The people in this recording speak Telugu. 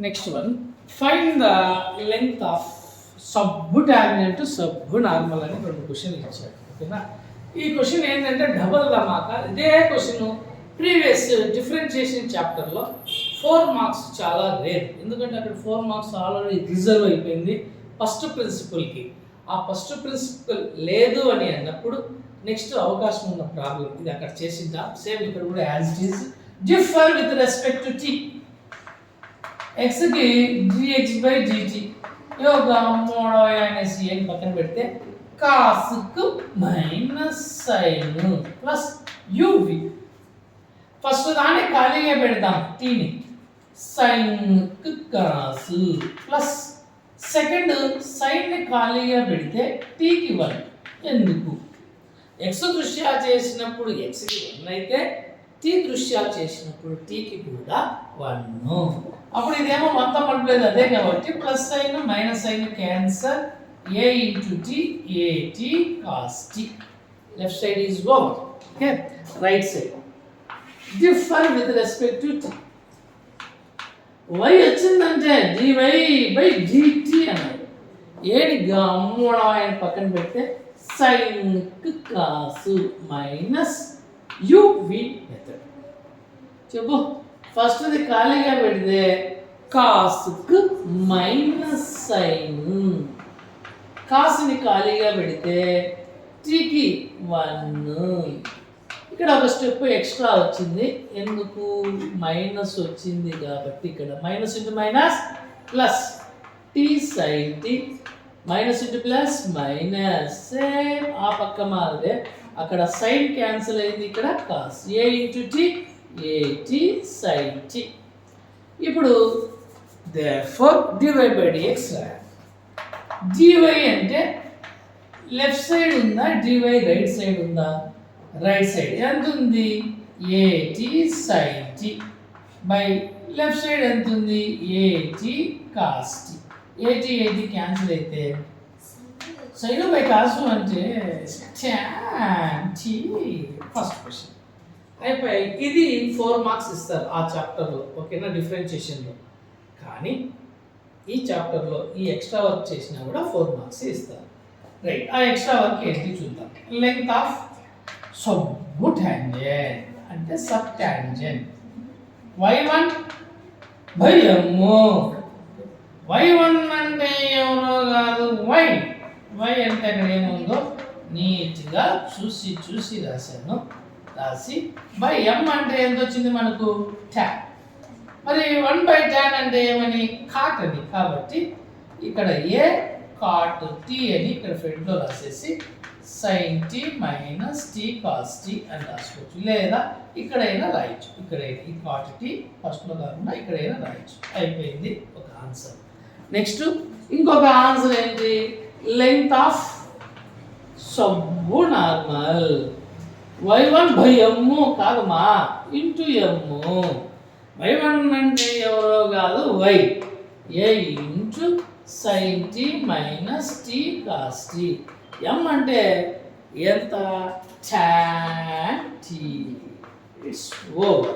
Next one, find the length of subtangent to subnormal అని రెండు క్వశ్చన్ ఇచ్చాడు. ఓకేనా, ఈ క్వశ్చన్ ఏంటంటే డబల్ ధమాకా. ఇదే క్వశ్చన్ ప్రీవియస్ డిఫరెన్షియేషన్ చాప్టర్లో 4 మార్క్స్ చాలా రేర్, ఎందుకంటే అక్కడ 4 మార్క్స్ ఆల్రెడీ రిజర్వ్ అయిపోయింది ఫస్ట్ ప్రిన్సిపల్కి. ఆ ఫస్ట్ ప్రిన్సిపల్ లేదు అని అన్నప్పుడు నెక్స్ట్ అవకాశం ఉన్న ప్రాబ్లం ఇది అక్కడ చేసిందా, సేమ్ ఇక్కడ కూడా as it is. Differ with respect to t, ఎక్స్కి dx/dt యోగా మోడో అనేసి అని పక్కన పెడితే కాస్కు minus sine plus u v. First దాన్ని ఖాళీగా పెడదాం టీని, సైన్కు కాసు ప్లస్ సెకండ్ సైన్ని ఖాళీగా పెడితే టీకి 1. ఎందుకు? ఎక్స్ దృష్ట్యా చేసినప్పుడు ఎక్స్కి 1 అయితే టీ దృష్ట్యా చేసినప్పుడు టీకి కూడా 1. అప్పుడు ఇదేమో 1తో మల్టిప్లై అదే కాబట్టి plus sign minus sign cancel, a into t, at cos t. Left side is over. Okay, right side. Differ with respect to t. y వచ్చిందంటే dy/dt అన్నారు. ఏని గమ్మున ఆయన పక్కన పెడితే sin కు cos మైనస్ uv మెథడ్. చెప్పు, ఫస్ట్ ది ఖాళీగా పెడితే cos కు మైనస్ sin, కాస్ని ఖాళీగా పెడితే టీకి 1. ఇక్కడ ఒక స్టెప్ ఎక్స్ట్రా వచ్చింది, ఎందుకు? మైనస్ వచ్చింది కాబట్టి ఇక్కడ minus into minus plus T sine tea, minus into plus minus, same ఆ పక్క మారితే అక్కడ సైన్ క్యాన్సిల్ అయింది, ఇక్కడ cos, A into T AT sine T. ఇప్పుడు therefore dy/dx dy అంటే లెఫ్ట్ సైడ్ ఉందా, dy రైట్ సైడ్ ఉందా? Right side. ఎంత ఉంది? AT sine T by left side ఎంత ఉంది? AT cos T. AT cancel అయితే సైన్ బై కాస్ అంటే tan టీ. ఫస్ట్ క్వశ్చన్ అయిపోయి. ఇది 4 మార్క్స్ ఇస్తారు ఆ చాప్టర్లో, ఓకేనా, డిఫరెన్షియేషన్లో. కానీ ఈ చాప్టర్లో ఈ ఎక్స్ట్రా వర్క్ చేసినా కూడా 4 మార్క్స్ ఇస్తారు. రైట్, ఆ ఎక్స్ట్రా వర్క్ ఏంటి చూద్దాం. లెంగ్త్ ఆఫ్ సబ్టాంజెంట్ అంటే sub tangent y1 by m. y1 అంటే ఎవరో కాదు, y అంటే అక్కడ ఏముందో నీట్గా చూసి రాశాను. రాసి బై m అంటే ఎంత వచ్చింది మనకు? tan. మరి 1/tan అంటే ఏమని? కాట్ అని. కాబట్టి ఇక్కడ ఏ కాట్ టీ అని ఇక్కడ ఫ్రంట్లో రాసేసి sine tea minus tea cos T అని రాసుకోవచ్చు, లేదా ఇక్కడైనా రాయొచ్చు. ఇక్కడైనా ఈ కాట్ టీ ఫస్ట్లో కాకుండా ఇక్కడైనా రాయొచ్చు. అయిపోయింది ఒక ఆన్సర్. నెక్స్ట్ ఇంకొక ఆన్సర్ ఏంటి? Length of subnormal y1/m కాదమ్మా, ఇంటూ m. y1 అంటే ఎవరో కాదు, y, a into sine tea minus tea cos t. m అంటే ఎంత? tan టీ. It's over.